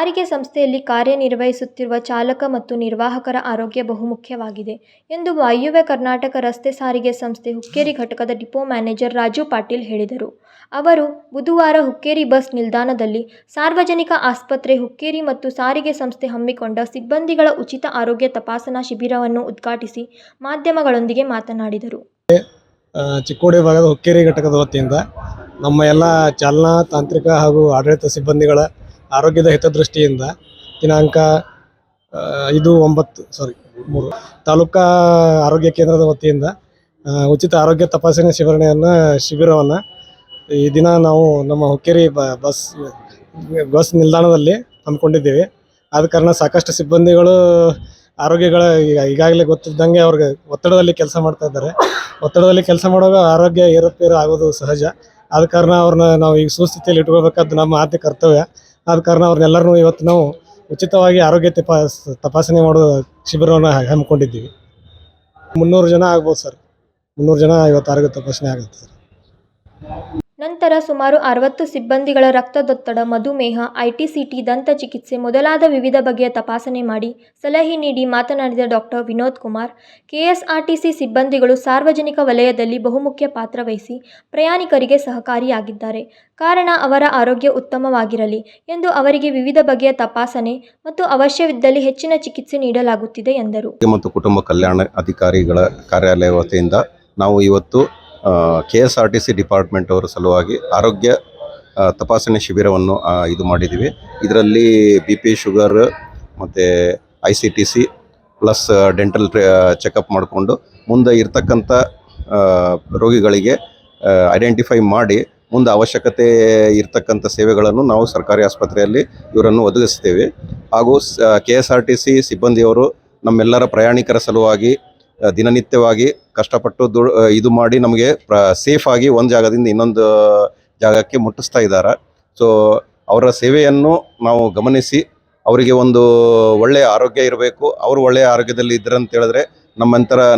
ಸಾರಿಗೆ ಸಂಸ್ಥೆಯಲ್ಲಿ ಕಾರ್ಯನಿರ್ವಹಿಸುತ್ತಿರುವ ಚಾಲಕ ಮತ್ತು ನಿರ್ವಾಹಕರ ಆರೋಗ್ಯ ಬಹುಮುಖ್ಯವಾಗಿದೆ ಎಂದು ವಾಯುವ್ಯ ಕರ್ನಾಟಕ ರಸ್ತೆ ಸಾರಿಗೆ ಸಂಸ್ಥೆ ಹುಕ್ಕೇರಿ ಘಟಕದ ಡಿಪೋ ಮ್ಯಾನೇಜರ್ ರಾಜು ಪಾಟೀಲ್ ಹೇಳಿದರು. ಅವರು ಬುಧವಾರ ಹುಕ್ಕೇರಿ ಬಸ್ ನಿಲ್ದಾಣದಲ್ಲಿ ಸಾರ್ವಜನಿಕ ಆಸ್ಪತ್ರೆ ಹುಕ್ಕೇರಿ ಮತ್ತು ಸಾರಿಗೆ ಸಂಸ್ಥೆ ಹಮ್ಮಿಕೊಂಡ ಸಿಬ್ಬಂದಿಗಳ ಉಚಿತ ಆರೋಗ್ಯ ತಪಾಸಣಾ ಶಿಬಿರವನ್ನು ಉದ್ಘಾಟಿಸಿ ಮಾಧ್ಯಮಗಳೊಂದಿಗೆ ಮಾತನಾಡಿದರು. ಚಿಕ್ಕೋಡಿ ಭಾಗದ ಹುಕ್ಕೇರಿ ಘಟಕದ ವತಿಯಿಂದ ನಮ್ಮ ಎಲ್ಲ ಚಾಲನಾ ತಾಂತ್ರಿಕ ಹಾಗೂ ಆಡಳಿತ ಸಿಬ್ಬಂದಿಗಳ ಆರೋಗ್ಯದ ಹಿತದೃಷ್ಟಿಯಿಂದ ದಿನಾಂಕ 5/9 ತಾಲೂಕಾ ಆರೋಗ್ಯ ಕೇಂದ್ರದ ವತಿಯಿಂದ ಉಚಿತ ಆರೋಗ್ಯ ತಪಾಸಣೆ ಶಿಬಿರವನ್ನು ಈ ದಿನ ನಾವು ನಮ್ಮ ಹುಕ್ಕೇರಿ ಬಸ್ ನಿಲ್ದಾಣದಲ್ಲಿ ಹಮ್ಮಿಕೊಂಡಿದ್ದೇವೆ. ಆದ ಕಾರಣ ಸಾಕಷ್ಟು ಸಿಬ್ಬಂದಿಗಳು ಆರೋಗ್ಯಗಳ ಈಗಾಗಲೇ ಗೊತ್ತಿದ್ದಂಗೆ ಅವ್ರಿಗೆ ಒತ್ತಡದಲ್ಲಿ ಕೆಲಸ ಮಾಡ್ತಾ ಇದ್ದಾರೆ. ಒತ್ತಡದಲ್ಲಿ ಕೆಲಸ ಮಾಡುವಾಗ ಆರೋಗ್ಯ ಏರುಪೇರು ಆಗೋದು ಸಹಜ. ಆದ ಕಾರಣ ಅವ್ರನ್ನ ನಾವು ಈಗ ಸುಸ್ಥಿತಿಯಲ್ಲಿ ಇಟ್ಕೋಬೇಕಾದ್ದು ನಮ್ಮ ಆದ್ಯ ಕರ್ತವ್ಯ. ಆದ ಕಾರಣ ಅವ್ರನ್ನೆಲ್ಲರೂ ಇವತ್ತು ನಾವು ಉಚಿತವಾಗಿ ಆರೋಗ್ಯ ತಪಾಸಣೆ ಮಾಡೋ ಶಿಬಿರವನ್ನು ಹಮ್ಮಿಕೊಂಡಿದ್ದೀವಿ. 300 ಜನ ಆಗ್ಬೋದು ಸರ್. 300 ಜನ ಇವತ್ತು ಆರೋಗ್ಯ ತಪಾಸಣೆ ಆಗುತ್ತೆ ಸರ್. ನಂತರ ಸುಮಾರು 60 ಸಿಬ್ಬಂದಿಗಳ ರಕ್ತದೊತ್ತಡ, ಮಧುಮೇಹ, ಐಟಿಸಿಟಿ, ದಂತ ಚಿಕಿತ್ಸೆ ಮೊದಲಾದ ವಿವಿಧ ಬಗೆಯ ತಪಾಸಣೆ ಮಾಡಿ ಸಲಹೆ ನೀಡಿ ಮಾತನಾಡಿದ ಡಾಕ್ಟರ್ ವಿನೋದ್ ಕುಮಾರ್, ಕೆಎಸ್ಆರ್ಟಿಸಿ ಸಿಬ್ಬಂದಿಗಳು ಸಾರ್ವಜನಿಕ ವಲಯದಲ್ಲಿ ಬಹುಮುಖ್ಯ ಪಾತ್ರ ವಹಿಸಿ ಪ್ರಯಾಣಿಕರಿಗೆ ಸಹಕಾರಿಯಾಗಿದ್ದಾರೆ. ಕಾರಣ ಅವರ ಆರೋಗ್ಯ ಉತ್ತಮವಾಗಿರಲಿ ಎಂದು ಅವರಿಗೆ ವಿವಿಧ ಬಗೆಯ ತಪಾಸಣೆ ಮತ್ತು ಅವಶ್ಯವಿದ್ದಲ್ಲಿ ಹೆಚ್ಚಿನ ಚಿಕಿತ್ಸೆ ನೀಡಲಾಗುತ್ತಿದೆ ಎಂದರು. ಮತ್ತು ಕುಟುಂಬ ಕಲ್ಯಾಣ ಅಧಿಕಾರಿಗಳ ಕಾರ್ಯಾಲಯ ವತಿಯಿಂದ ನಾವು ಇವತ್ತು KSRTC ಡಿಪಾರ್ಟ್ಮೆಂಟ್ ಅವರ ಸಲುವಾಗಿ ಆರೋಗ್ಯ ತಪಾಸಣೆ ಶಿಬಿರವನ್ನು ಇದು ಮಾಡಿದ್ದೀವಿ. ಇದರಲ್ಲಿ BP, ಶುಗರ್ ಮತ್ತು ICTC ಪ್ಲಸ್ ಡೆಂಟಲ್ ಚೆಕಪ್ ಮಾಡಿಕೊಂಡು ಮುಂದೆ ಇರ್ತಕ್ಕಂಥ ರೋಗಿಗಳಿಗೆ ಐಡೆಂಟಿಫೈ ಮಾಡಿ ಮುಂದೆ ಅವಶ್ಯಕತೆ ಇರ್ತಕ್ಕಂಥ ಸೇವೆಗಳನ್ನು ನಾವು ಸರ್ಕಾರಿ ಆಸ್ಪತ್ರೆಯಲ್ಲಿ ಇವರನ್ನು ಒದಗಿಸ್ತೇವೆ. ಹಾಗೂ KSRTC ಸಿಬ್ಬಂದಿಯವರು ನಮ್ಮೆಲ್ಲರ ಪ್ರಯಾಣಿಕರ ಸಲುವಾಗಿ ದಿನನಿತ್ಯವಾಗಿ ಕಷ್ಟಪಟ್ಟು ಇದು ಮಾಡಿ ನಮಗೆ ಸೇಫಾಗಿ ಒಂದು ಜಾಗದಿಂದ ಇನ್ನೊಂದು ಜಾಗಕ್ಕೆ ಮುಟ್ಟಿಸ್ತಾ ಇದ್ದಾರೆ. ಸೊ ಅವರ ಸೇವೆಯನ್ನು ನಾವು ಗಮನಿಸಿ ಅವರಿಗೆ ಒಂದು ಒಳ್ಳೆಯ ಆರೋಗ್ಯ ಇರಬೇಕು. ಅವರು ಒಳ್ಳೆಯ ಆರೋಗ್ಯದಲ್ಲಿ ಇದ್ದಾರೆ ಅಂತ ಹೇಳಿದ್ರೆ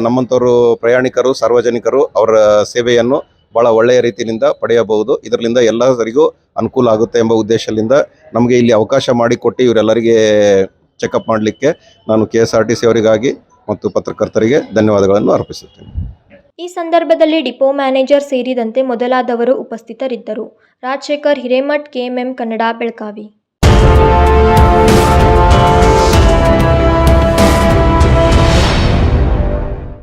ನಮ್ಮಂಥವರು ಪ್ರಯಾಣಿಕರು, ಸಾರ್ವಜನಿಕರು ಅವರ ಸೇವೆಯನ್ನು ಭಾಳ ಒಳ್ಳೆಯ ರೀತಿಯಿಂದ ಪಡೆಯಬಹುದು. ಇದರಿಂದ ಎಲ್ಲರಿಗೂ ಅನುಕೂಲ ಆಗುತ್ತೆ ಎಂಬ ಉದ್ದೇಶದಿಂದ ನಮಗೆ ಇಲ್ಲಿ ಅವಕಾಶ ಮಾಡಿಕೊಟ್ಟು ಇವರೆಲ್ಲರಿಗೆ ಚೆಕಪ್ ಮಾಡಲಿಕ್ಕೆ ನಾನು KSRTC ಅವರಿಗಾಗಿ ಮತ್ತು ಪತ್ರಕರ್ತರಿಗೆ ಧನ್ಯವಾದಗಳನ್ನು ಅರ್ಪಿಸುತ್ತೇನೆ. ಈ ಸಂದರ್ಭದಲ್ಲಿ ಡಿಪೋ ಮ್ಯಾನೇಜರ್ ಸೇರಿದಂತೆ ಮೊದಲಾದವರು ಉಪಸ್ಥಿತರಿದ್ದರು. ರಾಜಶೇಖರ್ ಹಿರೇಮಠ್, KMM ಕನ್ನಡ, ಬೆಳಗಾವಿ.